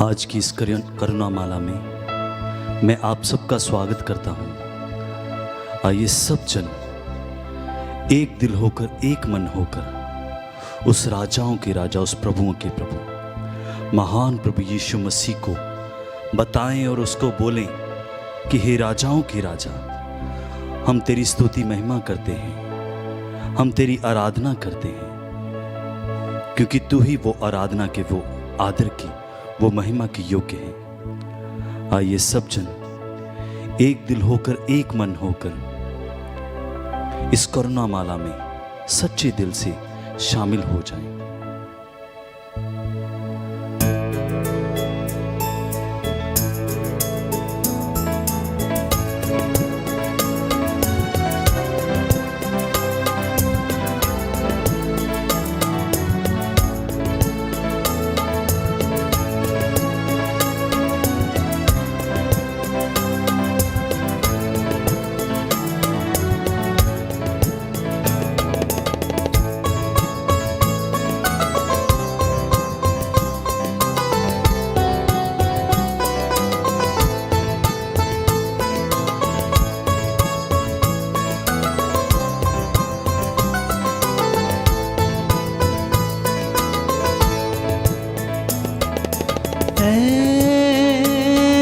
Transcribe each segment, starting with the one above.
आज की इस करुणा माला में मैं आप सबका स्वागत करता हूँ। आइए सब जन एक दिल होकर, एक मन होकर उस राजाओं के राजा, उस प्रभुओं के प्रभु, महान प्रभु यीशु मसीह को बताएं और उसको बोलें कि हे राजाओं के राजा, हम तेरी स्तुति महिमा करते हैं, हम तेरी आराधना करते हैं, क्योंकि तू ही वो आराधना के, वो आदर की, वो महिमा के योग्य है। आइए सब जन एक दिल होकर, एक मन होकर इस करुणा माला में सच्चे दिल से शामिल हो जाएं।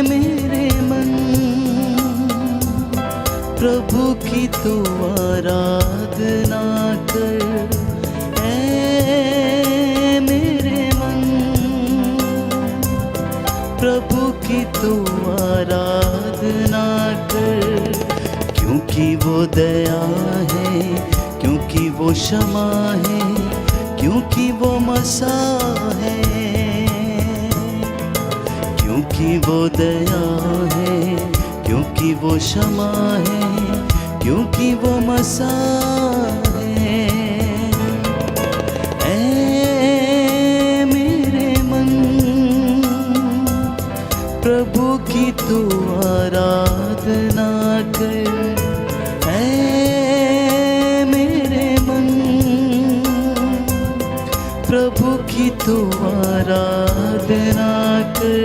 मेरे मन प्रभु की तू आराधना कर। मेरे मन प्रभु की तू आराधना कर, क्योंकि वो दया है, क्योंकि वो क्षमा है, क्योंकि वो मसीह है, क्योंकि वो दया है, क्योंकि वो क्षमा है, क्योंकि वो मसीह है। ऐ मेरे मन प्रभु की तू आराधना कर। ऐ मेरे मन प्रभु की तू आराधना कर।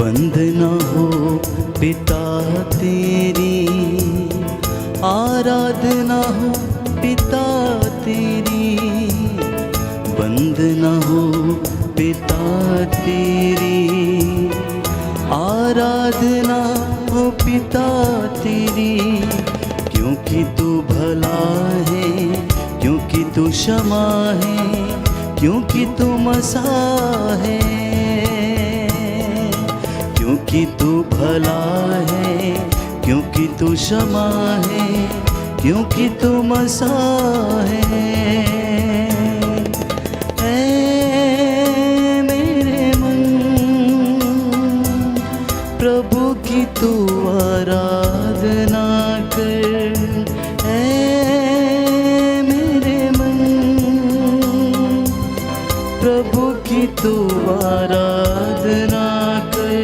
बंद न हो पिता तेरी, आराधना हो पिता तेरी, बंद न हो पिता तेरी, आराधना हो पिता तेरी, क्योंकि तू भला है, क्योंकि तू क्षमा है, क्योंकि तू मसीह है, क्योंकि तू भला है, क्योंकि तू क्षमा है, क्योंकि तू मसीह है। ऐ मेरे मन प्रभु की तू आराधना कर। ऐ मेरे मन प्रभु की तू आराधना कर।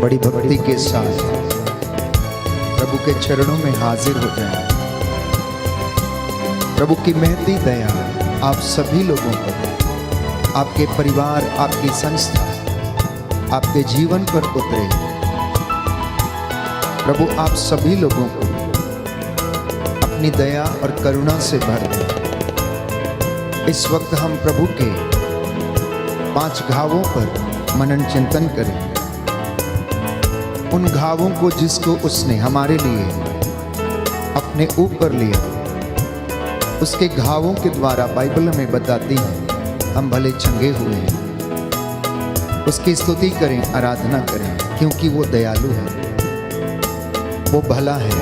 बड़ी भक्ति के साथ प्रभु के चरणों में हाजिर हो जाएं। प्रभु की महती दया आप सभी लोगों पर, आपके परिवार, आपकी संस्था, आपके जीवन पर उतरे। प्रभु आप सभी लोगों को अपनी दया और करुणा से भर दे। इस वक्त हम प्रभु के 5 घावों पर मनन चिंतन करें। उन घावों को जिसको उसने हमारे लिए अपने ऊपर लिया। उसके घावों के द्वारा बाइबल में बताती है हम भले चंगे हुए हैं। उसकी स्तुति करें, आराधना करें, क्योंकि वो दयालु है, वो भला है,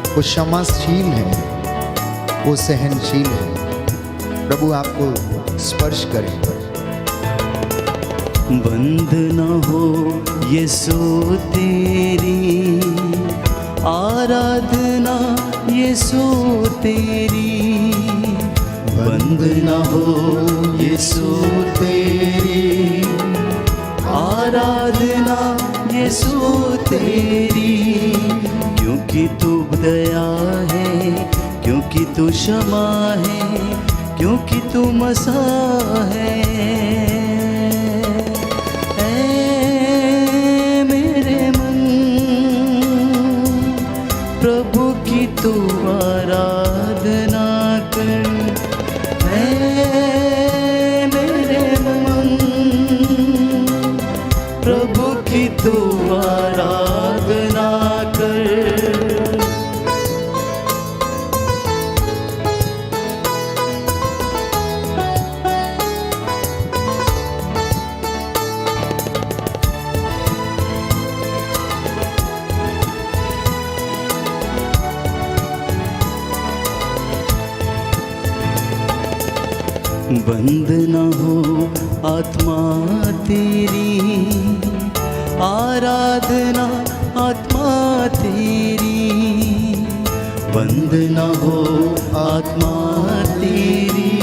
वो क्षमाशील है, वो सहनशील है। प्रभु आपको स्पर्श करे। बंद न हो यीशु तेरी आराधना, यीशु तेरी बंद न हो यीशु तेरी आराधना, यीशु तेरी। क्योंकि तू दया है, क्योंकि तू क्षमा है, क्योंकि तू मसीहा है। ऐ मेरे मन प्रभु की तू आराधना कर। ऐ मेरे मन प्रभु की तू आराधना कर। बंद न हो आत्मा तेरी आराधना, आत्मा तेरी बंद न हो आत्मा तेरी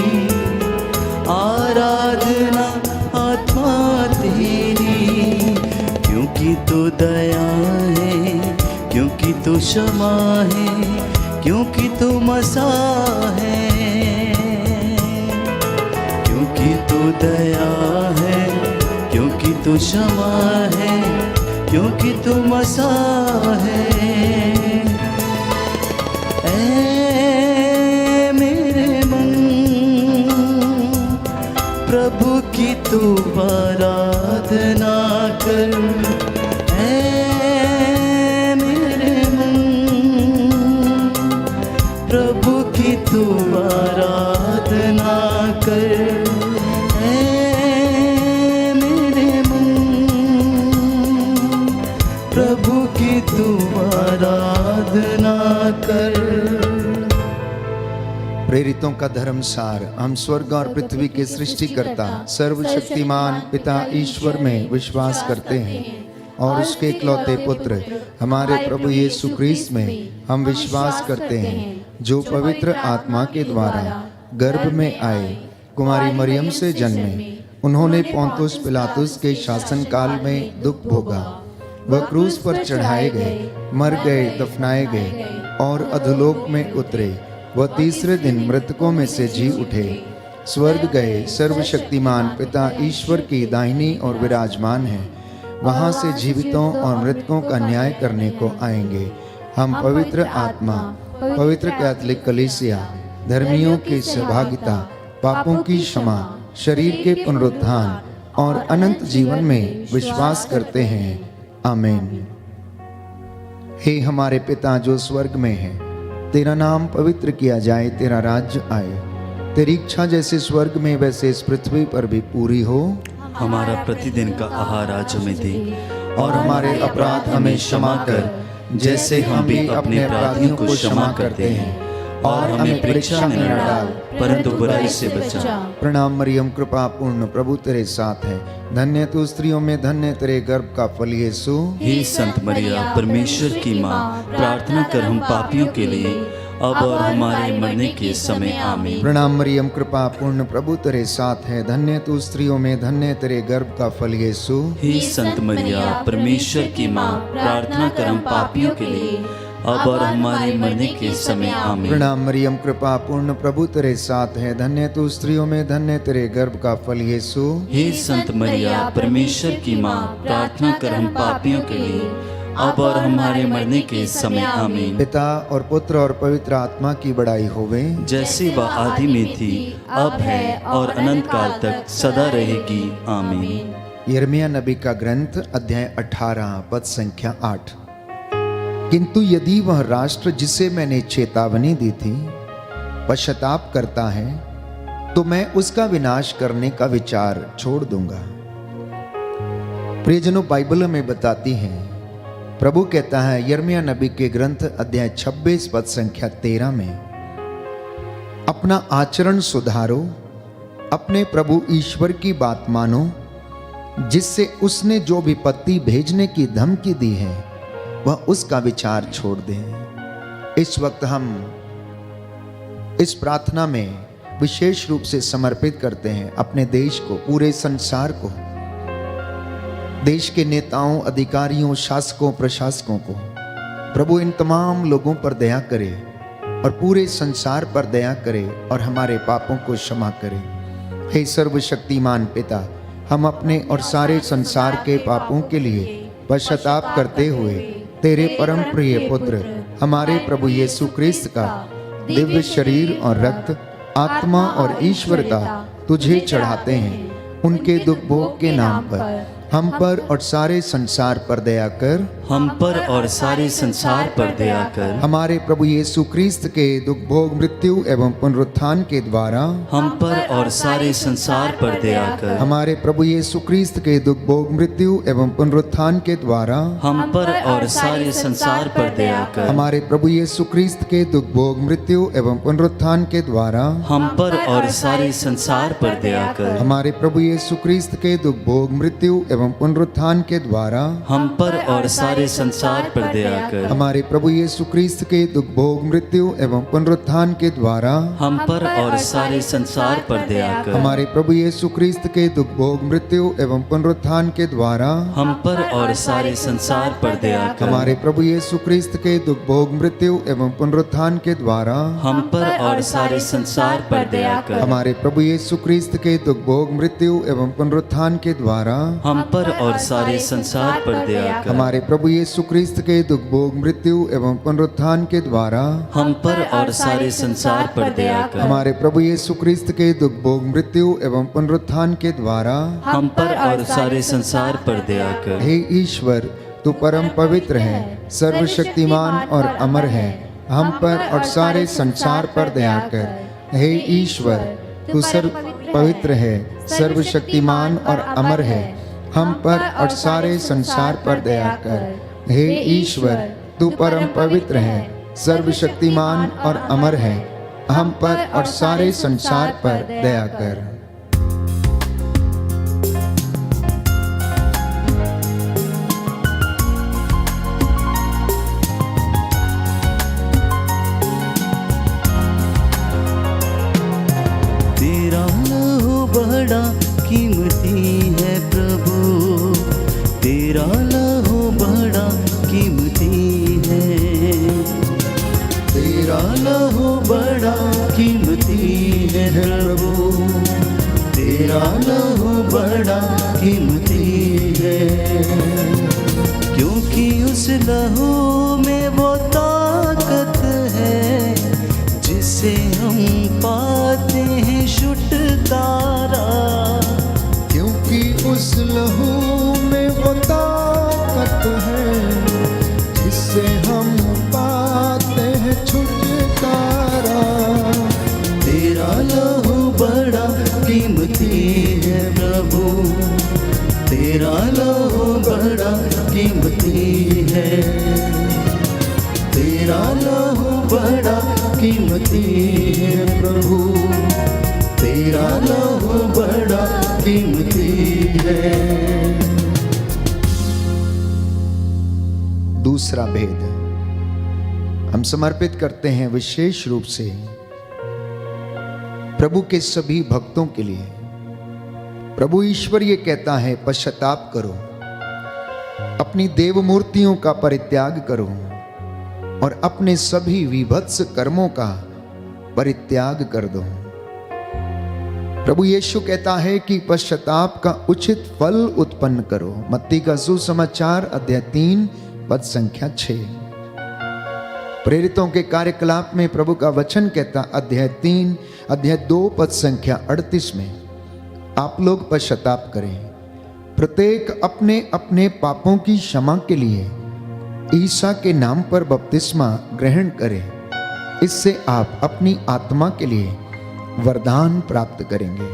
आराधना, आत्मा तेरी। क्योंकि तू दया है, क्योंकि तू क्षमा है, क्योंकि तू मसीहा है। क्योंकि तू दया है, क्योंकि तू क्षमा है, क्योंकि तू मसीहा है। ऐ मेरे मन प्रभु की तू आराधना कर। ऐ मेरे मन प्रभु की तू आराधना कर। प्रभु की तू आराधना कर। प्रेरितों का धर्मसार। हम स्वर्ग और पृथ्वी के सृष्टिकर्ता सर्वशक्तिमान पिता ईश्वर में विश्वास करते हैं और उसके इकलौते पुत्र हमारे प्रभु यीशु क्रिस्त में हम विश्वास करते हैं, जो पवित्र आत्मा के द्वारा गर्भ में आए, कुमारी मरियम से जन्मे। उन्होंने पोंतुस पिलातुस के शासन काल में दुख भोगा, वह क्रूस पर चढ़ाए गए, मर गए, दफनाए गए और अधोलोक में उतरे। वह तीसरे दिन मृतकों में से जी उठे, स्वर्ग गए, सर्वशक्तिमान पिता ईश्वर की दाहिनी और विराजमान हैं। वहाँ से जीवितों और मृतकों का न्याय करने को आएंगे। हम पवित्र आत्मा, पवित्र कैथोलिक कलीसिया, धर्मियों की सहभागिता, पापों की क्षमा, शरीर के पुनरुत्थान और अनंत जीवन में विश्वास करते हैं। आमीन। हे हमारे पिता जो स्वर्ग में है, तेरा नाम पवित्र किया जाए, तेरा राज्य आए, तेरी इच्छा जैसे स्वर्ग में वैसे इस पृथ्वी पर भी पूरी हो। हमारा प्रतिदिन का आहार आज हमें दे, और हमारे अपराध हमें क्षमा कर, जैसे हम भी अपने अपराधियों को क्षमा करते हैं, और हमें परीक्षा में न डाल, परंतु बुराई से बचा। प्रणाम मरियम, कृपा पूर्ण, प्रभु तेरे साथ है। धन्य तू स्त्रियों में, धन्य तेरे गर्भ का फल यीशु। हे संत मरिया, परमेश्वर की माँ, प्रार्थना कर हम पापियों के लिए, अब और हमारे मरने के समय। आमीन। प्रणाम मरियम, कृपा पूर्ण, प्रभु तेरे साथ है। धन्य तू स्त्रियों में, धन्य तेरे गर्भ का फल यीशु। हे संत मरिया, परमेश्वर की माँ, प्रार्थना कर हम पापियों के लिए, अब और हमारे मरने के समय। आमीन। प्रणाम मरियम, कृपा पूर्ण, प्रभु तेरे साथ है। धन्य तू स्त्रियों में, धन्य तेरे गर्भ का फल यीशु। हे संत मरिया, परमेश्वर की माँ, प्रार्थना कर हम पापियों के लिए, अब और हमारे मरने के समय। आमीन। पिता और पुत्र और पवित्र आत्मा की बड़ाई होवे, जैसे वह आदि में थी, अब है और अनंत काल तक सदा रहेगी। आमीन। यिर्मयाह नबी का ग्रंथ, अध्याय 18, पद संख्या 8। किंतु यदि वह राष्ट्र जिसे मैंने चेतावनी दी थी पश्चाताप करता है तो मैं उसका विनाश करने का विचार छोड़ दूंगा। प्रियजनों, बाइबल में बताती है, प्रभु कहता है यिर्मयाह नबी के ग्रंथ अध्याय 26 पद संख्या 13 में, अपना आचरण सुधारो, अपने प्रभु ईश्वर की बात मानो, जिससे उसने जो विपत्ति भेजने की धमकी दी है वह उसका विचार छोड़ दे। इस वक्त हम इस प्रार्थना में विशेष रूप से समर्पित करते हैं अपने देश को, पूरे संसार को, देश के नेताओं, अधिकारियों, शासकों, प्रशासकों को। प्रभु इन तमाम लोगों पर दया करे और पूरे संसार पर दया करे और हमारे पापों को क्षमा करे। हे सर्वशक्तिमान पिता, हम अपने और सारे संसार के पापों के लिए पश्चाताप करते हुए तेरे परम प्रिय पुत्र हमारे प्रभु यीशु क्रिस्त का दिव्य शरीर और रक्त, आत्मा और ईश्वरता तुझे चढ़ाते हैं। उनके दुख भोग के नाम पर हम पर और सारे संसार पर दया कर, हम पर और सारे संसार पर दया कर। हमारे प्रभु यीशु क्रिस्त के दुख भोग, मृत्यु एवं पुनरुत्थान के द्वारा हम पर और सारे संसार पर दया कर। हमारे प्रभु यीशु क्रिस्त के दुख भोग, मृत्यु एवं पुनरुत्थान के द्वारा हम पर और सारे संसार पर दया कर। हमारे प्रभु यीशु क्रिस्त के दुख भोग, मृत्यु एवं पुनरुत्थान के द्वारा हम पर और सारे संसार पर दया कर। हमारे प्रभु यीशु क्रिस्त के दुख भोग, मृत्यु एवं पुनरुत्थान के द्वारा हम पर और सारे संसार पर दया कर। हमारे प्रभु यीशु क्रिस्त के दुख भोग, मृत्यु एवं पुनरुत्थान के द्वारा हम पर और सारे संसार पर दया कर। हमारे प्रभु यीशु क्रिस्त के दुख भोग, मृत्यु एवं पुनरुत्थान के द्वारा हम पर और सारे संसार पर दया कर। हमारे प्रभु यीशु क्रिस्त के दुख भोग, मृत्यु एवं पुनरुत्थान के द्वारा हम पर और सारे संसार पर दया कर। हमारे प्रभु यीशु क्रिस्त के दुख भोग, मृत्यु एवं पुनरुत्थान के द्वारा हम पर और सारे संसार पर दया कर। हमारे प्रभु यीशु क्रिस्त के दुख भोग, मृत्यु एवं पुनरुत्थान के द्वारा हम पर और सारे संसार पर दया कर। हमारे प्रभु यीशु क्रिस्त के दुख भोग, मृत्यु एवं पुनरुत्थान के द्वारा हम पर और सारे संसार पर दया कर। हे ईश्वर, तू परम पवित्र है, सर्वशक्तिमान और अमर है, हम पर और सारे संसार पर दया कर। हे ईश्वर, तू सर्व पवित्र है, सर्वशक्तिमान और अमर है, हम पर और सारे संसार पर दया कर। हे ईश्वर, तू परम पवित्र है, सर्वशक्तिमान और अमर है, हम पर और सारे संसार पर दया कर। तेरा लहू बड़ा कीमती है प्रभु, तेरा लहू बड़ा कीमती है, तेरा लहू बड़ा कीमती है प्रभु, तेरा लहू बड़ा कीमती है। क्योंकि उस लहू में वो ताकत है जिससे हम पाते हैं छुटकारा। क्योंकि उस लहू में वो ताकत है जिससे हम पाते हैं छुटकारा। तेरा लहू बड़ा कीमती है प्रभु, तेरा लहू बड़ा कीमती है, तेरा लहू बड़ा कीमती है प्रभु, तेरा लहू बड़ा कीमती है। दूसरा भेद हम समर्पित करते हैं विशेष रूप से प्रभु के सभी भक्तों के लिए। प्रभु ईश्वर ये कहता है, पश्चाताप करो, अपनी देव मूर्तियों का परित्याग करो और अपने सभी विभत्स कर्मों का परित्याग कर दो। प्रभु यीशु कहता है कि पश्चाताप का उचित फल उत्पन्न करो। मत्ती का सुसमाचार अध्याय 3 पद संख्या 6। प्रेरितों के कार्यकलाप में प्रभु का वचन कहता अध्याय 3 अध्याय 2 पद संख्या 38 में, आप लोग पश्चाताप करें, प्रत्येक अपने अपने पापों की क्षमा के लिए ईसा के नाम पर बपतिस्मा ग्रहण करें। इससे आप अपनी आत्मा के लिए वरदान प्राप्त करेंगे।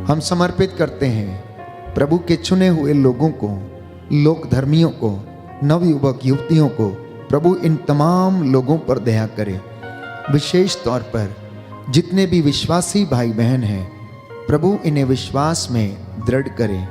हम समर्पित करते हैं प्रभु के चुने हुए लोगों को, लोक धर्मियों को, नवयुवक युवतियों को। प्रभु इन तमाम लोगों पर दया करे। विशेष तौर पर जितने भी विश्वासी भाई बहन हैं, प्रभु इन्हें विश्वास में दृढ़ करे।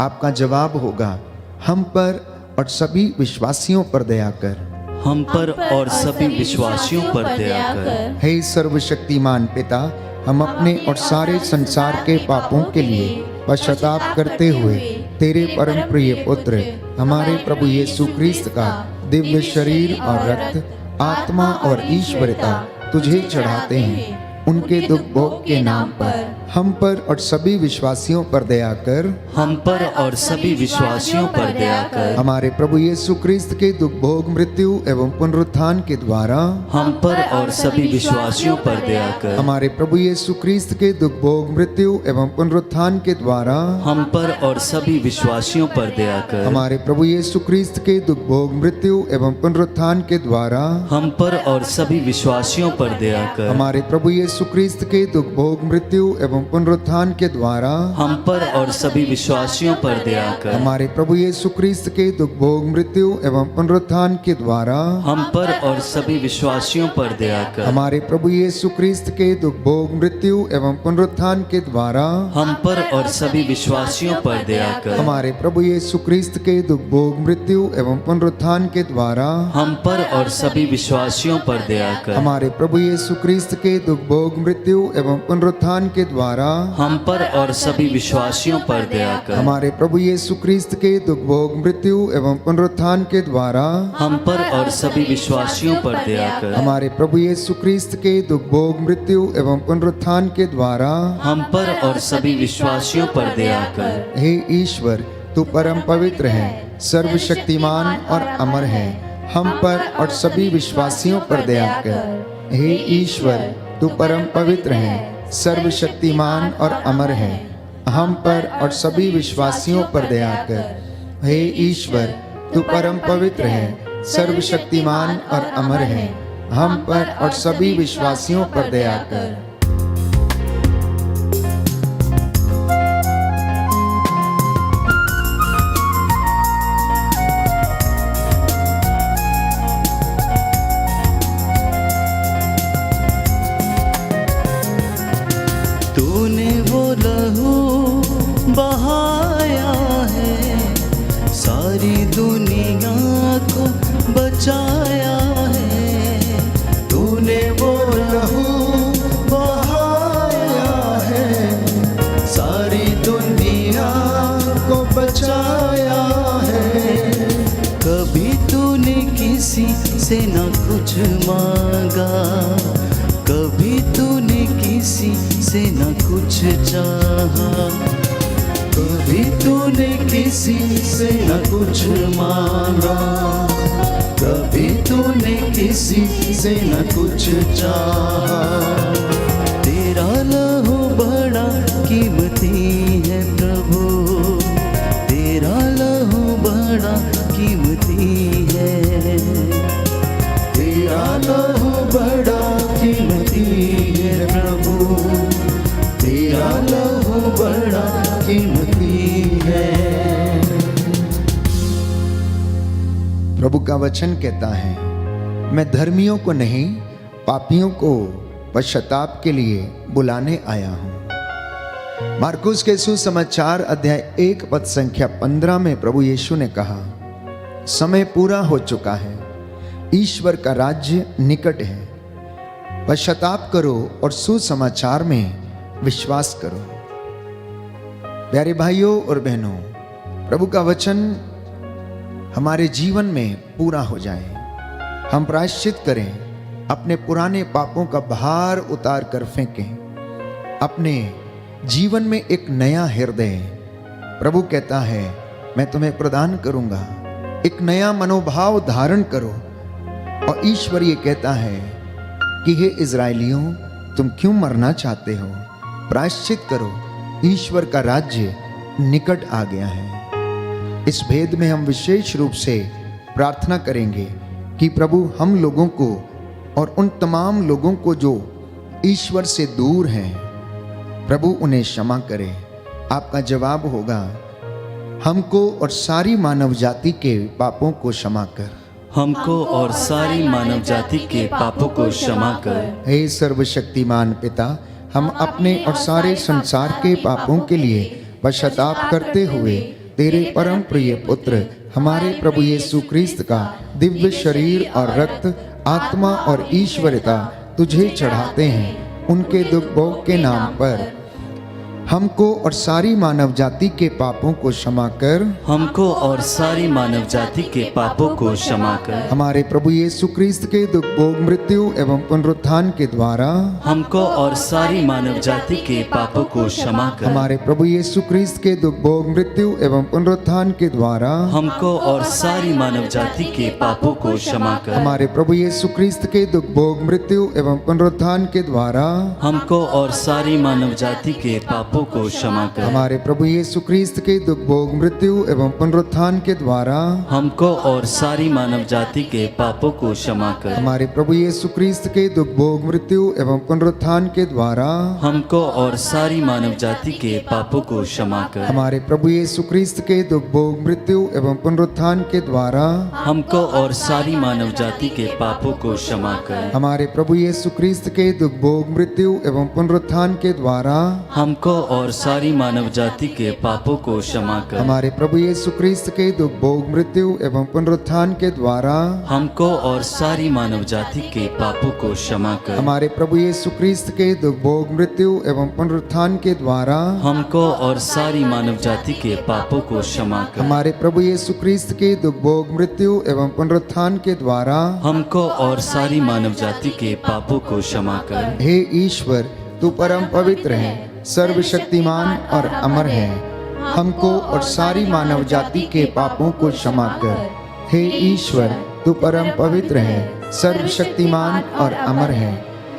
आपका जवाब होगा, हम पर और सभी विश्वासियों पर दया कर। हम पर और सभी विश्वासियों पर दया कर। हे सर्वशक्तिमान पिता, हम अपने और सारे संसार के पापों के लिए पश्चाताप करते हुए तेरे परम प्रिय पुत्र हमारे प्रभु यीशु क्रिस्त का दिव्य शरीर और रक्त, आत्मा और ईश्वरता तुझे चढ़ाते हैं। उनके दुख भोग के नाम पर हम पर और सभी विश्वासियों पर दया कर। हम पर और सभी विश्वासियों पर दया कर। हमारे प्रभु यीशु क्रिस्त के दुख भोग, मृत्यु एवं पुनरुत्थान के द्वारा हम पर और सभी विश्वासियों पर दया कर। हमारे प्रभु यीशु क्रिस्त के दुख भोग, मृत्यु एवं पुनरुत्थान के द्वारा हम पर और सभी विश्वासियों पर दया कर। हमारे प्रभु यीशु क्रिस्त के दुख भोग, मृत्यु एवं पुनरुत्थान के द्वारा हम पर और सभी विश्वासियों पर दया कर। हमारे प्रभु यीशु क्रिस्त के दुख भोग, मृत्यु एवं पुनरुत्थान के द्वारा हम पर और सभी विश्वासियों पर दया कर। हमारे प्रभु यीशु क्रिस्त के दुख भोग, मृत्यु एवं पुनरुत्थान के द्वारा हम पर और सभी विश्वासियों पर दया कर। हमारे प्रभु यीशु क्रिस्त के दुख भोग, मृत्यु एवं पुनरुत्थान के द्वारा हम पर और सभी विश्वासियों पर दया कर। हमारे प्रभु यीशु क्रिस्त के दुख भोग, मृत्यु एवं पुनरुत्थान के द्वारा हम पर और सभी विश्वासियों पर दया कर। हमारे प्रभु यीशु क्रिस्त के दुख भोग, मृत्यु एवं पुनरुत्थान के द्वारा हम पर और सभी विश्वासियों पर दया कर। हमारे प्रभु यीशु क्रिस्त के दुख भोग, मृत्यु एवं पुनरुत्थान के द्वारा हम पर और सभी विश्वासियों पर दया कर। हमारे प्रभु यीशु क्रिस्त के दुख भोग, मृत्यु एवं पुनरुत्थान के द्वारा हम पर और सभी विश्वासियों पर दया कर। हे ईश्वर, तू परम पवित्र है, सर्वशक्तिमान और अमर है। हम पर और सभी विश्वासियों पर दया कर। हे ईश्वर, तू परम पवित्र है, सर्वशक्तिमान और अमर है। हम पर और सभी विश्वासियों पर दया कर। हे ईश्वर, तू परम पवित्र है, सर्वशक्तिमान और अमर है। हम पर और सभी विश्वासियों पर दया कर। तूने वो लहू बहाया है, सारी दुनिया को बचाया है। तूने वो लहू बहाया है, सारी दुनिया को बचाया है। कभी तूने किसी से न कुछ मांगा, कभी तूने किसी से न कुछ चाहा। कभी तूने किसी से न कुछ मांगा, कभी तूने किसी से न कुछ चाहा। तेरा लहू बड़ा कीमती है प्रभु, तेरा लहू बड़ा कीमती है। तेरा लहू बड़ा कीमती है प्रभु, तेरा लहू बड़ा कीमती है। प्रभु का वचन कहता है, मैं धर्मियों को नहीं पापियों को पश्चाताप के लिए बुलाने आया हूं। मार्कुस के सुसमाचार अध्याय 1 पद संख्या 15 में प्रभु यीशु ने कहा, समय पूरा हो चुका है, ईश्वर का राज्य निकट है। पश्चाताप करो और सुसमाचार में विश्वास करो। प्यारे भाइयों और बहनों, प्रभु का वचन हमारे जीवन में पूरा हो जाए। हम प्रायश्चित करें, अपने पुराने पापों का भार उतार कर फेंकें। अपने जीवन में एक नया हृदय प्रभु कहता है मैं तुम्हें प्रदान करूंगा। एक नया मनोभाव धारण करो। और ईश्वर ये कहता है कि हे इज़राइलियों, तुम क्यों मरना चाहते हो? प्रायश्चित करो, ईश्वर का राज्य निकट आ गया है। इस भेद में हम विशेष रूप से प्रार्थना करेंगे कि प्रभु हम लोगों को और उन तमाम लोगों को जो ईश्वर से दूर हैं, प्रभु उन्हें क्षमा करे। आपका जवाब होगा, हमको और सारी मानव जाति के पापों को क्षमा कर। हमको और सारी मानव जाति के पापों को क्षमा कर। हे सर्वशक्तिमान पिता, हम अपने और सारे संसार के पापों के लिए पश्चाताप करते हुए तेरे परम प्रिय पुत्र हमारे प्रभु यीशु क्रिस्त का दिव्य शरीर और रक्त, आत्मा और ईश्वरता तुझे चढ़ाते हैं। उनके दुख भोग के नाम पर हमको और सारी मानव जाति के पापों को क्षमा कर। हमको और सारी मानव जाति के पापों को क्षमा कर। हमारे प्रभु यीशु क्रिस्त के दुख भोग, मृत्यु एवं पुनरुत्थान के द्वारा हमको और सारी मानव जाति के पापों को क्षमा कर। हमारे प्रभु यीशु क्रिस्त के दुख भोग, मृत्यु एवं पुनरुत्थान के द्वारा हमको और सारी मानव जाति के पापों को क्षमा कर। हमारे प्रभु यीशु क्रिस्त के दुख भोग, मृत्यु एवं पुनरुत्थान के द्वारा हमको और सारी मानव जाति के पापों को क्षमा कर। हमारे प्रभु यीशु क्रिस्त के दुख भोग, मृत्यु एवं पुनरुत्थान के द्वारा हमको और सारी मानव जाति के पापों को क्षमा कर। हमारे प्रभु यीशु क्रिस्त के दुख भोग, मृत्यु एवं पुनरुत्थान के द्वारा हमको और सारी मानव जाति के पापों को क्षमा कर। हमारे प्रभु यीशु क्रिस्त के दुख भोग, मृत्यु एवं पुनरुत्थान के द्वारा हमको और सारी मानव जाति के पापों को क्षमा कर। हमारे प्रभु यीशु क्रिस्त के दुख भोग, मृत्यु एवं पुनरुत्थान के द्वारा हमको और सारी मानव जाति के पापों को क्षमा कर। हमारे प्रभु यीशु क्रिस्त के दुख भोग, मृत्यु एवं पुनरुत्थान के द्वारा हमको और सारी मानव जाति के पापों को क्षमा कर। हमारे प्रभु यीशु क्रिस्त के दुख भोग, मृत्यु एवं पुनरुत्थान के द्वारा हमको और सारी मानव जाति के पापों को क्षमा कर। हमारे प्रभु यीशु क्रिस्त के दुख भोग, मृत्यु एवं पुनरुत्थान के द्वारा हमको और सारी मानव जाति के पापों को क्षमा कर। हे ईश्वर, तू परम पवित्र है, सर्वशक्तिमान और अमर है। हमको और सारी मानव जाति के पापों को क्षमा कर। हे ईश्वर, तू परम पवित्र है, सर्वशक्तिमान और अमर है।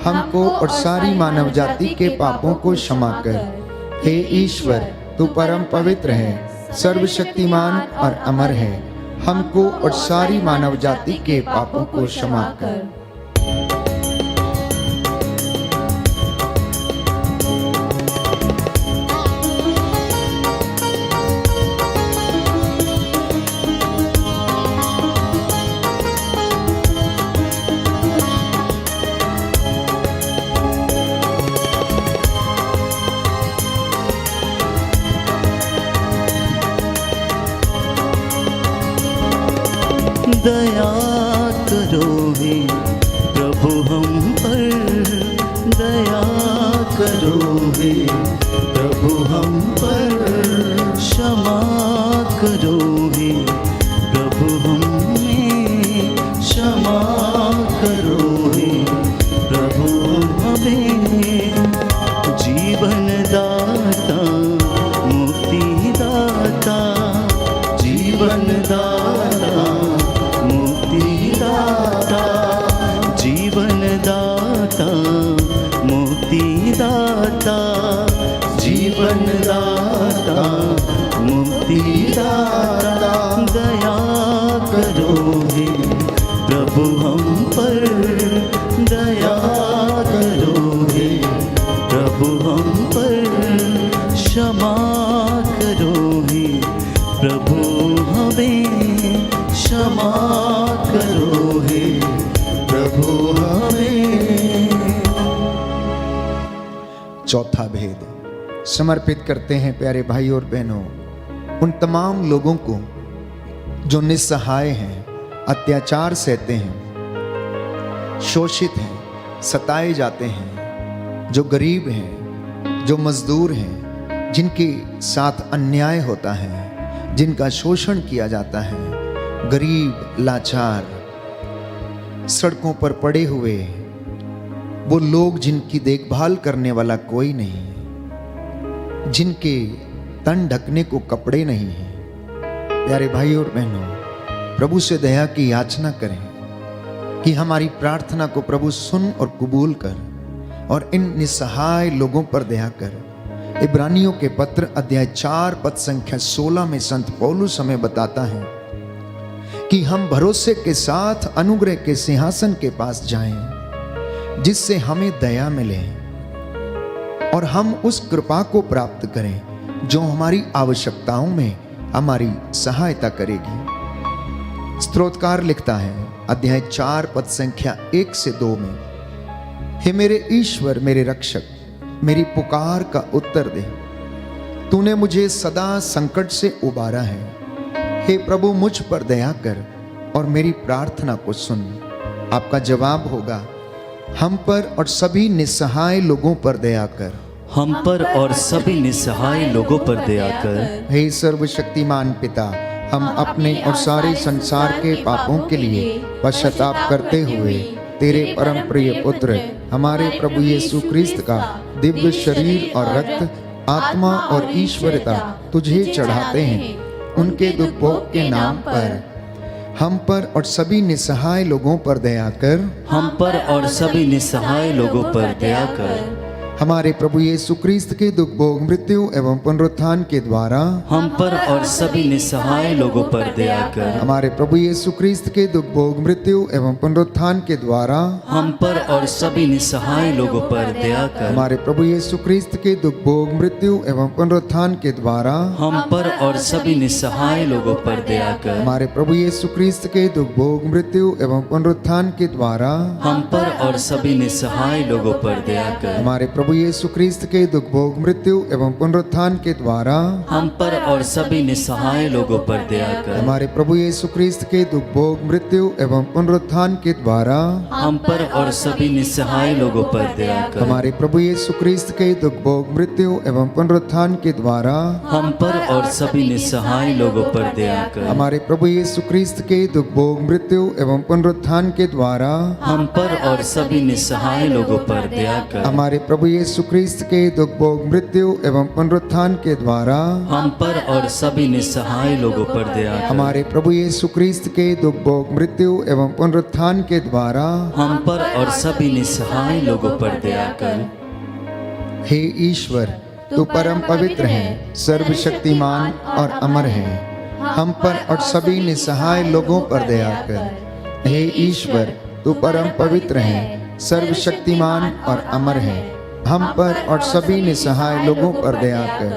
हमको और सारी मानव जाति के पापों को क्षमा कर। हे ईश्वर, तू परम पवित्र है, सर्वशक्तिमान और अमर है। हमको और सारी मानव जाति के पापों को क्षमा कर। दया करो हे प्रभु हम पर, दया करो हे प्रभु हम पर, क्षमा करो हे प्रभु हमें, क्षमा करो हे प्रभु हमें। जीवन दाता, मुक्ति दाता, जीवन दाता, मुक्ति दाता, जीवन दाता, मुक्ति दाता, जीवन दाता, मुक्ति दाता। दया करो हे प्रभु हम पर, दया करो हे प्रभु हम पर, क्षमा करो हे प्रभु हमें, क्षमा करो हे प्रभु हमें। चौथा भेद समर्पित करते हैं प्यारे भाई और बहनों उन तमाम लोगों को जो निस्सहाय हैं, अत्याचार सहते हैं, शोषित हैं, सताए जाते हैं, जो गरीब हैं, जो मजदूर हैं, जिनके साथ अन्याय होता है, जिनका शोषण किया जाता है, गरीब, लाचार, सड़कों पर पड़े हुए वो लोग जिनकी देखभाल करने वाला कोई नहीं, जिनके तन ढकने को कपड़े नहीं हैं। प्यारे भाई और बहनों, प्रभु से दया की याचना करें कि हमारी प्रार्थना को प्रभु सुन और कबूल कर और इन निस्सहाय लोगों पर दया कर। इब्रानियों के पत्र अध्याय 4 पद संख्या 16 में संत पौलुस हमें बताता है, कि हम भरोसे के साथ अनुग्रह के सिंहासन के पास जाएं, जिससे हमें दया मिले और हम उस कृपा को प्राप्त करें जो हमारी आवश्यकताओं में हमारी सहायता करेगी। स्तोत्रकार लिखता है अध्याय 4 पद संख्या 1 से 2 में, हे मेरे ईश्वर मेरे रक्षक, मेरी पुकार का उत्तर दे। तूने मुझे सदा संकट से उबारा है। हे प्रभु मुझ पर दया कर और मेरी प्रार्थना को सुन। आपका जवाब होगा, हम पर और सभी निस्सहाय लोगों पर दया कर। हम पर और सभी निस्सहाय लोगों पर दया कर। हे सर्वशक्तिमान पिता, हम अपने और सारे संसार के पापों के लिए पश्चाताप करते हुए तेरे परम प्रिय पुत्र हमारे प्रभु यीशु क्रिस्त का दिव्य शरीर और रक्त, आत्मा और ईश्वरता तुझे चढ़ाते हैं। उनके दुख भोग के नाम पर हम पर और सभी निस्सहाय लोगों पर दया कर। हम पर और सभी निस्सहाय लोगों पर दया कर। हमारे प्रभु यीशु क्रिस्त के दुख भोग मृत्यु एवं पुनरुत्थान के द्वारा हम पर और सभी निस्सहाय लोगों पर दया कर। हमारे प्रभु यीशु क्रिस्त के दुख भोग मृत्यु एवं पुनरुत्थान के द्वारा हम पर और सभी निस्सहाय लोगों पर दया कर। हमारे प्रभु यीशु क्रिस्त के दुख भोग मृत्यु एवं पुनरुत्थान के द्वारा हम पर और सभी निस्सहाय लोगों पर दया कर। हमारे प्रभु यीशु क्रिस्त के दुख भोग मृत्यु एवं पुनरुत्थान के द्वारा हम पर और सभी निस्सहाय लोगों पर दया कर। हमारे प्रभु यीशु क्रिस्त के दुख भोग मृत्यु एवं पुनरुत्थान के द्वारा हम पर और सभी निस्सहाय लोगों पर दया कर। हमारे प्रभु यीशु क्रिस्त के दुख भोग मृत्यु एवं पुनरुत्थान के द्वारा हम पर और सभी निस्सहाय लोगों पर दया कर। हमारे प्रभु यीशु क्रिस्त के दुख भोग मृत्यु एवं पुनरुत्थान के द्वारा हम पर और सभी निस्सहाय लोगों पर दया कर। हमारे प्रभु यीशु क्रिस्त के दुख भोग मृत्यु एवं पुनरुत्थान के द्वारा हम पर और सभी निस्सहाय लोगों पर दया कर। हमारे प्रभु यीशु क्रिस्त के दुख भोग मृत्यु एवं पुनरुत्थान के द्वारा हम पर और सभी निस्सहाय लोगों पर दया कर। हमारे प्रभु यीशु क्रिस्त के दुख भोग मृत्यु एवं पुनरुत्थान के द्वारा हम पर और सभी निस्सहाय लोगों पर दया कर। हे ईश्वर, तू परम पवित्र है, सर्वशक्तिमान और अमर है। हम पर और सभी निस्सहाय लोगों पर दया कर। हे ईश्वर, तू परम पवित्र है, सर्वशक्तिमान और अमर है। हम पर और सभी निस्सहाय लोगों पर दया कर।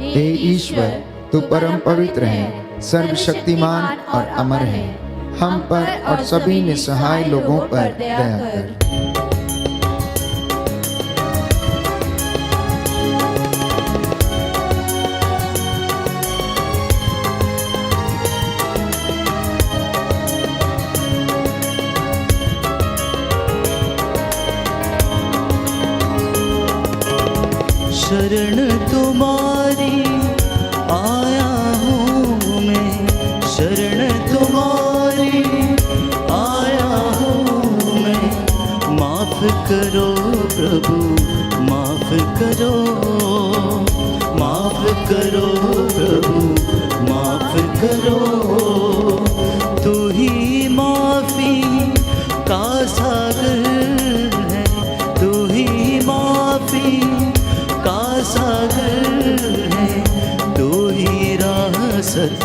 हे ईश्वर, तू परम पवित्र है, सर्वशक्तिमान और अमर है। हम पर और सभी निस्सहाय लोगों पर दया कर। शरण तुम्हारी आया हूँ मैं, शरण तुम्हारी आया हूँ मैं। माफ करो प्रभु, माफ करो, माफ करो प्रभु, माफ करो। तू ही माफी का सागर है, तू ही माफी का सागर है। तू ही राह सत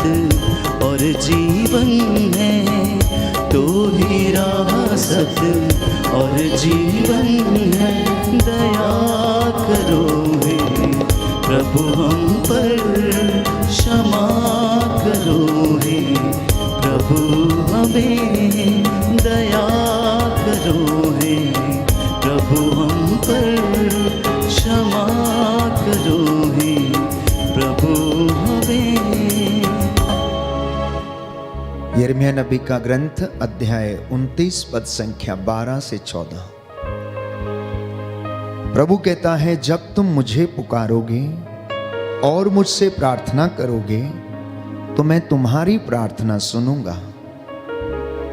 और जीवन है, तू ही राह सत और जीवन है। दया करो हे प्रभु हम पर, क्षमा करो हे प्रभु हमें। दया करो हे प्रभु हम पर, क्षमा करो हे प्रभु हमें। यिर्मयाह नबी का ग्रंथ अध्याय 29 पद संख्या 12 से 14। प्रभु कहता है, जब तुम मुझे पुकारोगे और मुझसे प्रार्थना करोगे तो मैं तुम्हारी प्रार्थना सुनूंगा।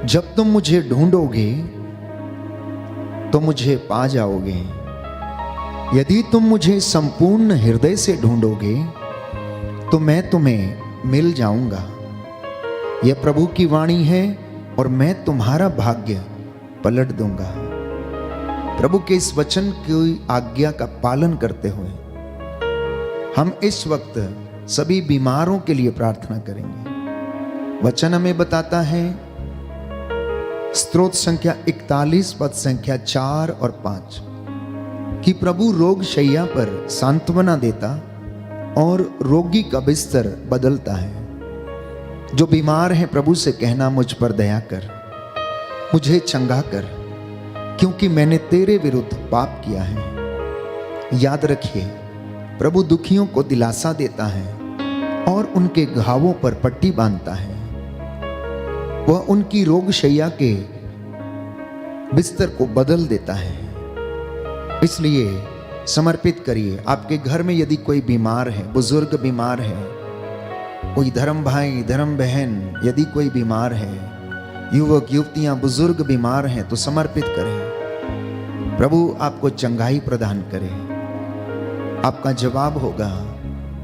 जब तुम मुझे ढूंढोगे तो मुझे पा जाओगे। यदि तुम मुझे संपूर्ण हृदय से ढूंढोगे तो मैं तुम्हें मिल जाऊंगा। यह प्रभु की वाणी है और मैं तुम्हारा भाग्य पलट दूंगा। प्रभु के इस वचन की आज्ञा का पालन करते हुए हम इस वक्त सभी बीमारों के लिए प्रार्थना करेंगे। वचन हमें बताता है, स्तोत्र संख्या 41 पद संख्या 4 और 5, कि प्रभु रोग शैया पर सांत्वना देता और रोगी का बिस्तर बदलता है। जो बीमार हैं प्रभु से कहना, मुझ पर दया कर, मुझे चंगा कर, क्योंकि मैंने तेरे विरुद्ध पाप किया है। याद रखिए, प्रभु दुखियों को दिलासा देता है और उनके घावों पर पट्टी बांधता है। वह उनकी रोग शैया के बिस्तर को बदल देता है। इसलिए समर्पित करिए। आपके घर में यदि कोई बीमार है, बुजुर्ग बीमार है, कोई धर्म भाई धर्म बहन यदि कोई बीमार है, युवक युवतियां बुजुर्ग बीमार हैं, तो समर्पित करें। प्रभु आपको चंगाई प्रदान करे। आपका जवाब होगा,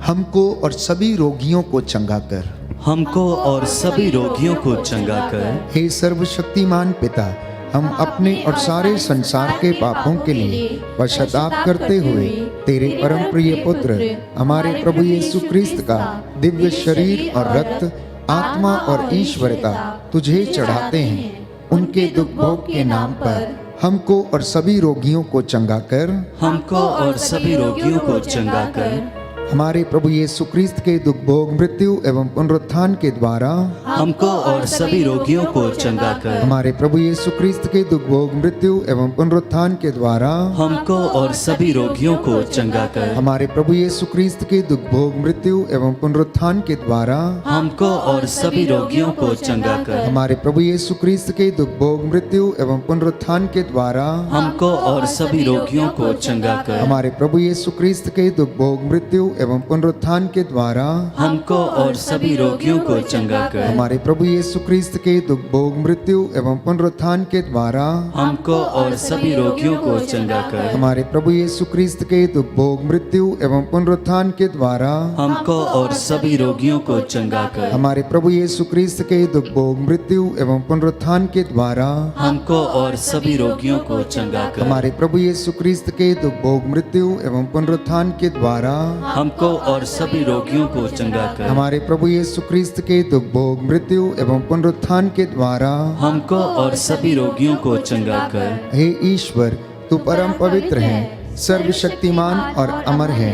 हमको और सभी रोगियों को चंगा कर। हमको और सभी रोगियों को चंगा कर। हे सर्वशक्तिमान पिता, हम अपने और सारे संसार के पापों के लिए पश्चाताप करते हुए तेरे परम प्रिय पुत्र हमारे प्रभु यीशु क्रिस्त का दिव्य शरीर और रक्त, आत्मा और ईश्वरता तुझे चढ़ाते हैं। उनके दुख भोग के नाम पर हमको और सभी रोगियों को चंगा कर। हमको और सभी रोगियों को चंगा कर। हमारे प्रभु यीशु क्रिस्त के दुख भोग, मृत्यु एवं पुनरुत्थान के द्वारा हमको और सभी रोगियों को चंगा कर। हमारे प्रभु यीशु क्रिस्त के दुख भोग, मृत्यु एवं पुनरुत्थान के द्वारा हमको और सभी रोगियों को चंगा कर। हमारे प्रभु यीशु क्रिस्त के दुख भोग, मृत्यु एवं पुनरुत्थान के द्वारा हमको और सभी रोगियों को चंगा कर। हमारे प्रभु यीशु क्रिस्त के दुख भोग, मृत्यु एवं पुनरुत्थान के द्वारा हमको और सभी रोगियों को चंगा कर। हमारे प्रभु यीशु क्रिस्त के दुख भोग, मृत्यु एवं पुनरुत्थान के द्वारा हमको और सभी रोगियों को चंगा कर। हमारे प्रभु यीशु क्रिस्त के दुख भोग, मृत्यु एवं पुनरुत्थान के द्वारा हमको और सभी रोगियों को चंगा कर। हमारे प्रभु यीशु क्रिस्त के दुख भोग, मृत्यु एवं पुनरुत्थान के द्वारा हमको और सभी रोगियों को चंगा कर। हमारे प्रभु यीशु क्रिस्त के दुख भोग, मृत्यु एवं पुनरुत्थान के द्वारा हमको और सभी रोगियों को चंगा कर। हमारे प्रभु यीशु क्रिस्त के दुख भोग, मृत्यु एवं पुनरुत्थान के द्वारा हमको और सभी रोगियों को चंगा कर। हमारे प्रभु यीशु क्रिस्त के दुख भोग, मृत्यु एवं पुनरुत्थान के द्वारा हमको और सभी रोगियों को चंगा कर। हे ईश्वर, तू परम पवित्र है, सर्वशक्तिमान और अमर है।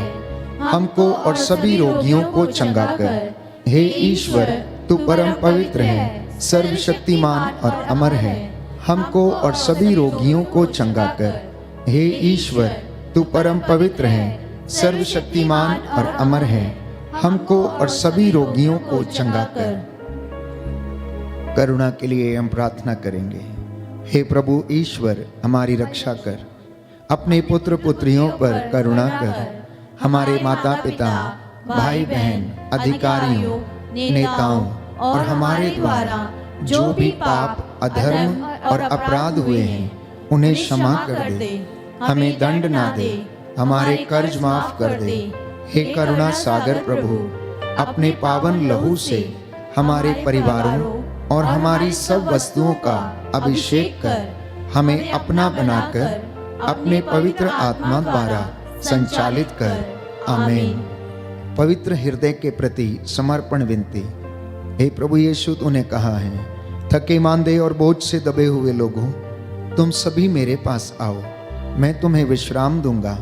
हमको और सभी रोगियों को चंगा कर। हे ईश्वर, तू परम पवित्र है, सर्वशक्तिमान और अमर है। हमको और सभी रोगियों को चंगा कर। हे ईश्वर, तू परम पवित्र है, सर्वशक्तिमान और अमर है। हमको और सभी रोगियों को चंगा कर। करुणा के लिए हम प्रार्थना करेंगे। हे प्रभु ईश्वर, हमारी रक्षा कर। अपने पुत्र पुत्रियों पर करुणा कर। हमारे माता पिता, भाई बहन, अधिकारियों, नेताओं और हमारे द्वारा जो भी पाप, अधर्म और अपराध हुए हैं, उन्हें क्षमा कर दे। हमें दंड ना दे, हमारे कर्ज माफ कर दे। हे करुणा सागर प्रभु, अपने पावन लहू से हमारे परिवारों और हमारी सब वस्तुओं का अभिषेक कर। हमें अपना बनाकर अपने पवित्र आत्मा द्वारा संचालित कर। आमीन। पवित्र हृदय के प्रति समर्पण विनती। हे प्रभु यीशु, तूने कहा है, थके मांदे और बोझ से दबे हुए लोगों, तुम सभी मेरे पास आओ, मैं तुम्हें विश्राम दूंगा।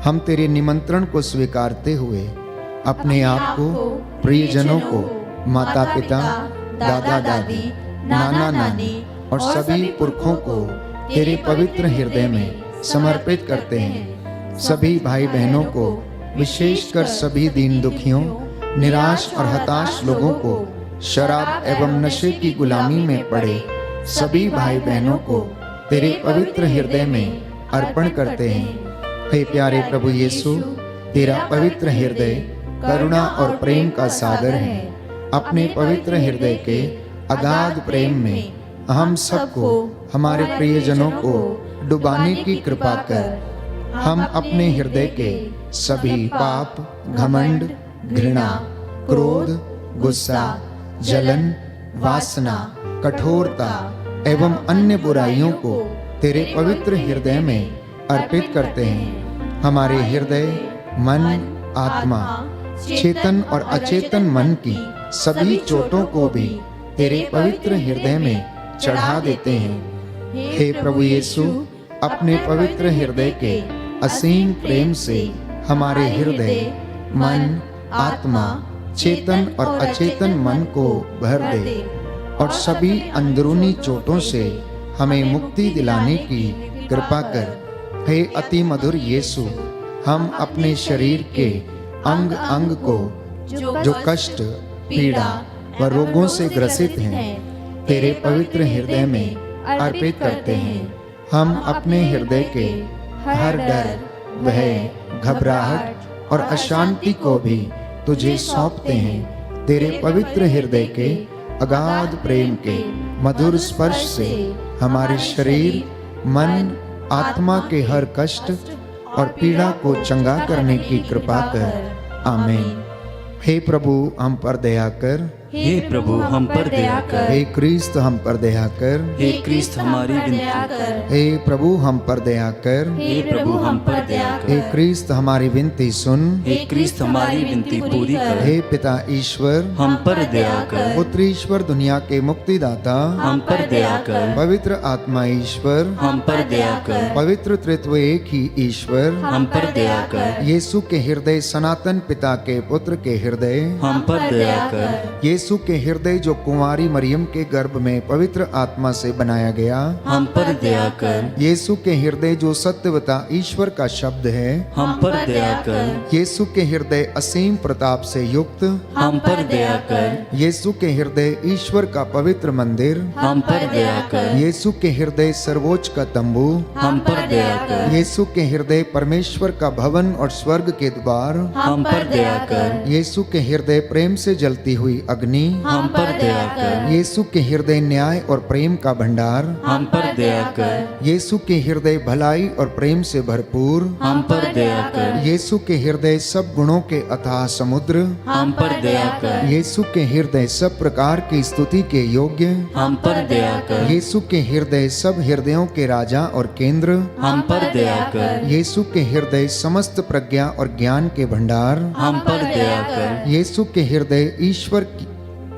हम तेरे निमंत्रण को स्वीकारते हुए अपने आप को, प्रियजनों को, माता पिता, दादा दादी, नाना नानी और सभी पुरखों को तेरे पवित्र हृदय में समर्पित करते हैं। सभी भाई बहनों को, विशेषकर सभी दीन दुखियों, निराश और हताश लोगों को, शराब एवं नशे की गुलामी में पड़े सभी भाई बहनों को तेरे पवित्र हृदय में अर्पण करते हैं। हे प्यारे प्रभु यीशु, तेरा पवित्र हृदय करुणा और प्रेम का सागर है। अपने पवित्र हृदय के अगाध प्रेम में हम सबको, हमारे प्रियजनों को डुबाने की कृपा कर। हम अपने हृदय के सभी पाप, घमंड, घृणा, क्रोध, गुस्सा, जलन, वासना, कठोरता एवं अन्य बुराइयों को तेरे पवित्र हृदय में अर्पित करते हैं। हमारे हृदय, मन, आत्मा, चेतन और अचेतन मन की सभी चोटों को भी तेरे पवित्र हृदय में चढ़ा देते हैं। हे प्रभु यीशु, अपने पवित्र हृदय के असीम प्रेम से हमारे हृदय, मन, आत्मा, चेतन और अचेतन मन को भर दे और सभी अंदरूनी चोटों से हमें मुक्ति दिलाने की कृपा कर। हे अति मधुर यीशु, हम अपने शरीर के अंग अंग को जो कष्ट, पीड़ा व रोगों से ग्रसित हैं, तेरे पवित्र हृदय में अर्पित करते हैं। हम अपने हृदय के हर डर, भय, घबराहट और अशांति को भी तुझे सौंपते हैं। तेरे पवित्र हृदय के अगाध प्रेम के मधुर स्पर्श से हमारे शरीर, मन, आत्मा के हर कष्ट और पीड़ा को चंगा करने की कृपा कर। आमीन। हे प्रभु, हम पर दया कर। हे प्रभु, हम पर दया कर। हे क्रिस्त, हम पर दया कर। हे क्रिस्त, हमारी विनती कर। हे प्रभु, हम पर दया कर। हे प्रभु, हम पर दया कर। हे क्रिस्त, हमारी विनती सुन। हे क्रिस्त, हमारी विनती पूरी कर। हे पिता ईश्वर, हम पर दया कर। पुत्र ईश्वर, दुनिया के मुक्तिदाता, हम पर दया कर। पवित्र आत्मा ईश्वर, हम पर दया कर। पवित्र त्रित्व एक ही ईश्वर, हम पर दया कर। यीशु के हृदय, सनातन पिता के पुत्र के हृदय, हम पर दया कर। यीशु के हृदय जो कुंवारी मरियम के गर्भ में पवित्र आत्मा से बनाया गया, हम पर दया कर। यीशु के हृदय जो सत्यवता ईश्वर का शब्द है, हम पर दया कर। यीशु के हृदय असीम प्रताप से युक्त, हम पर दया कर। यीशु के हृदय ईश्वर का पवित्र मंदिर, हम पर दया कर। यीशु के हृदय सर्वोच्च का तंबू, हम पर दया कर। यीशु के हृदय परमेश्वर का भवन और स्वर्ग के द्वार, हम पर दया कर। यीशु के हृदय प्रेम से जलती हुई अग्नि, हम पर दया कर। यीशु के हृदय न्याय और प्रेम का भंडार, हम पर दया कर। यीशु के हृदय भलाई और प्रेम से भरपूर, हम पर दया कर। यीशु के हृदय सब गुणों के अथाह समुद्र, हम पर दया कर। यीशु के हृदय सब प्रकार की स्तुति के योग्य, हम पर दया कर। यीशु के हृदय सब हृदयों के राजा और केंद्र, हम पर दया कर। यीशु के हृदय समस्त प्रज्ञा और ज्ञान के भंडार, हम पर दया कर। यीशु के हृदय ईश्वर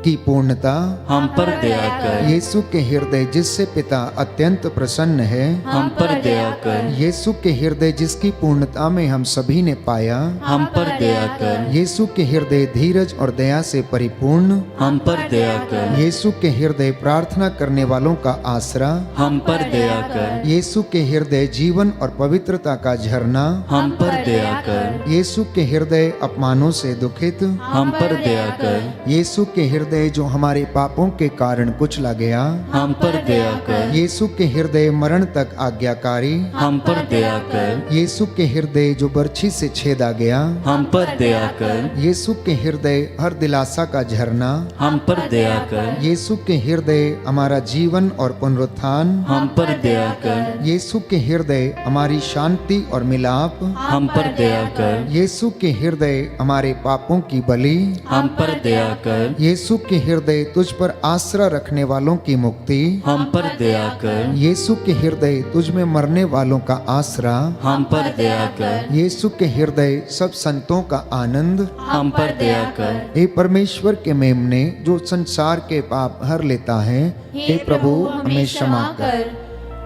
की पूर्णता, हम पर दया कर। यीशु के हृदय जिससे पिता अत्यंत प्रसन्न है, हम पर दया कर। यीशु के हृदय जिसकी पूर्णता में हम सभी ने पाया, हम पर दया कर। यीशु के हृदय धीरज और दया से परिपूर्ण, हम पर दया कर। यीशु के हृदय प्रार्थना करने वालों का आसरा, हम पर दया कर। यीशु के हृदय जीवन और पवित्रता का झरना, हम पर दया कर। यीशु के हृदय अपमानों से दुखित, हम पर दया कर। यीशु के हृदय जो हमारे पापों के कारण कुचला गया, हम पर दया कर। यीशु के हृदय मरण तक आज्ञाकारी, हम पर दया कर। यीशु के हृदय जो बर्छी से छेदा गया, हम पर दया कर। यीशु के हृदय हर दिलासा का झरना, हम पर दया कर। यीशु के हृदय हमारा जीवन और पुनरुत्थान, हम पर दया कर। यीशु के हृदय हमारी शांति और मिलाप, हम पर दया कर। यीशु के हृदय हमारे पापों की बलि, हम पर दया कर। यीशु के हृदय तुझ पर आसरा रखने वालों की मुक्ति, हम पर दया कर। यीशु के हृदय तुझ में मरने वालों का आसरा, हम पर दया कर। यीशु के हृदय सब संतों का आनंद, हम पर दया कर। हे परमेश्वर के मेमने जो संसार के पाप हर लेता है, हे प्रभु हमें क्षमा कर।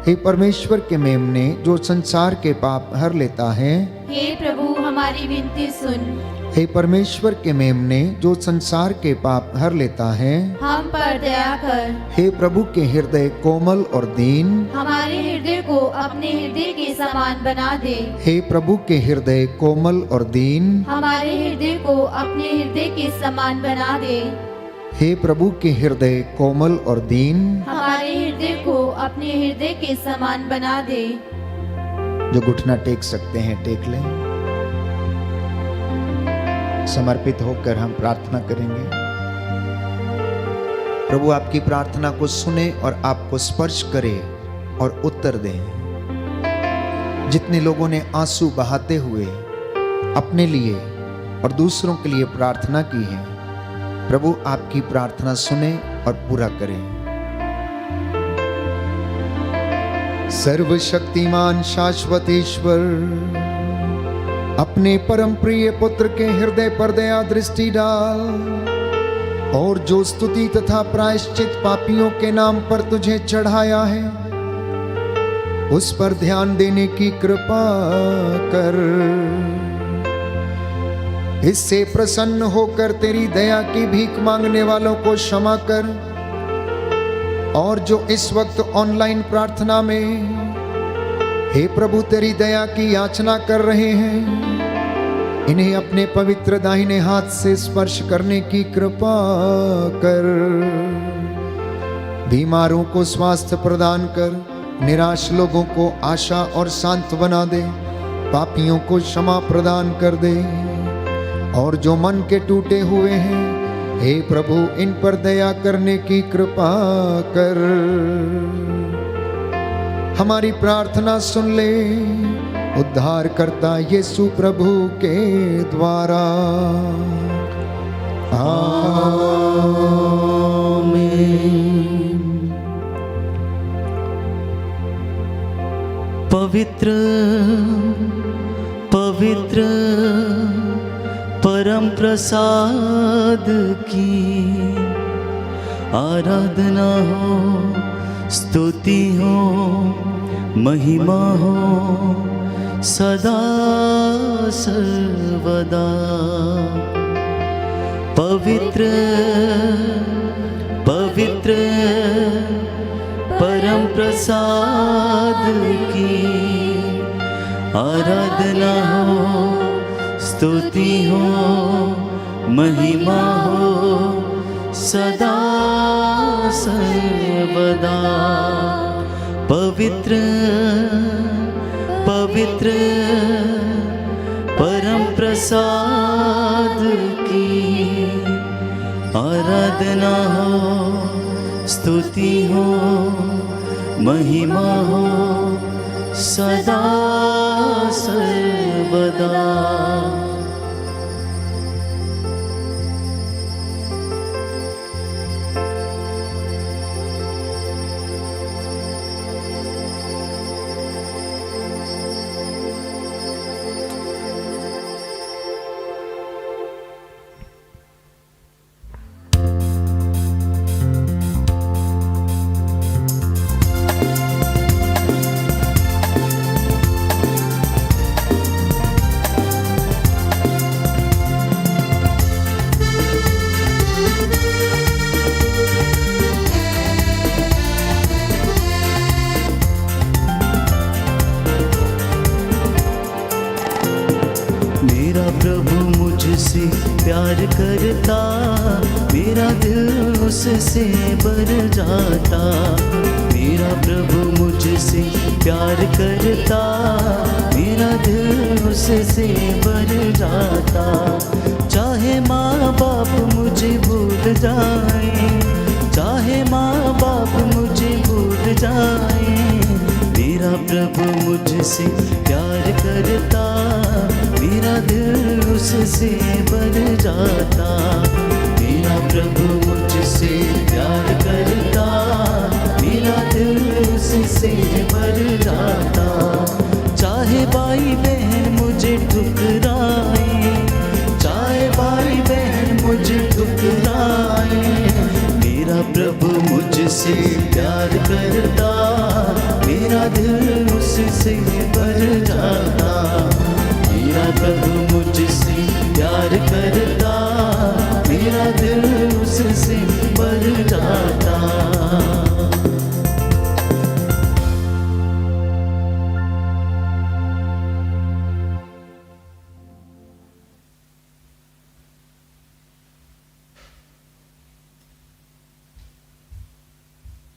हे परमेश्वर के मेमने जो संसार के पाप हर लेता है, हे प्रभु हमारी विनती सुन। हे परमेश्वर के मेमने जो संसार के पाप हर लेता है, हम पर दया कर। हे प्रभु के हृदय कोमल और दीन, हमारे हृदय को अपने हृदय के समान बना दे। हे प्रभु के हृदय कोमल और दीन, हमारे हृदय को अपने हृदय के समान बना दे। हे प्रभु के हृदय कोमल और दीन, हमारे हृदय को अपने हृदय के समान बना दे। जो घुटना टेक सकते हैं टेक लें। समर्पित होकर हम प्रार्थना करेंगे। प्रभु आपकी प्रार्थना को सुने और आपको स्पर्श करे और उत्तर दे। जितने लोगों ने आंसू बहाते हुए अपने लिए और दूसरों के लिए प्रार्थना की है, प्रभु आपकी प्रार्थना सुने और पूरा करें। सर्वशक्तिमान शाश्वत ईश्वर, अपने परम प्रिय पुत्र के हृदय पर दया दृष्टि डाल और जो स्तुति तथा प्रायश्चित पापियों के नाम पर तुझे चढ़ाया है, उस पर ध्यान देने की कृपा कर। इससे प्रसन्न होकर तेरी दया की भीख मांगने वालों को क्षमा कर, और जो इस वक्त ऑनलाइन प्रार्थना में हे प्रभु तेरी दया की याचना कर रहे हैं, इन्हें अपने पवित्र दाहिने हाथ से स्पर्श करने की कृपा कर। बीमारों को स्वास्थ्य प्रदान कर, निराश लोगों को आशा और शांत बना दे, पापियों को क्षमा प्रदान कर दे, और जो मन के टूटे हुए हैं हे प्रभु इन पर दया करने की कृपा कर। हमारी प्रार्थना सुन ले उद्धार करता यीशु प्रभु के द्वारा। आमीन। पवित्र पवित्र परम प्रसाद की आराधना हो, स्तुति हो, महिमा हो सदा सर्वदा। पवित्र पवित्र परम प्रसाद की आराधना हो, स्तुति हो, महिमा हो सदा सर्वदा। पवित्र पवित्र परम प्रसाद की आराधना हो, स्तुति हो, महिमा हो सदा सर्वदा। प्रभु मुझसे प्यार करता, मेरा दिल उससे भर जाता। मेरा प्रभु मुझसे प्यार करता, मेरा दिल उससे भर जाता। चाहे माँ बाप मुझे भूल जाए, चाहे माँ बाप मुझे भूल जाए, मेरा प्रभु मुझसे प्यार करता, मेरा दिल उससे भर जाता। मेरा प्रभु मुझसे प्यार करता, मेरा दिल उससे भर जाता। चाहे भाई बहन मुझे ठुकराए, चाहे भाई बहन मुझे ठुकराए, मेरा प्रभु मुझसे प्यार करता, मेरा दिल उससे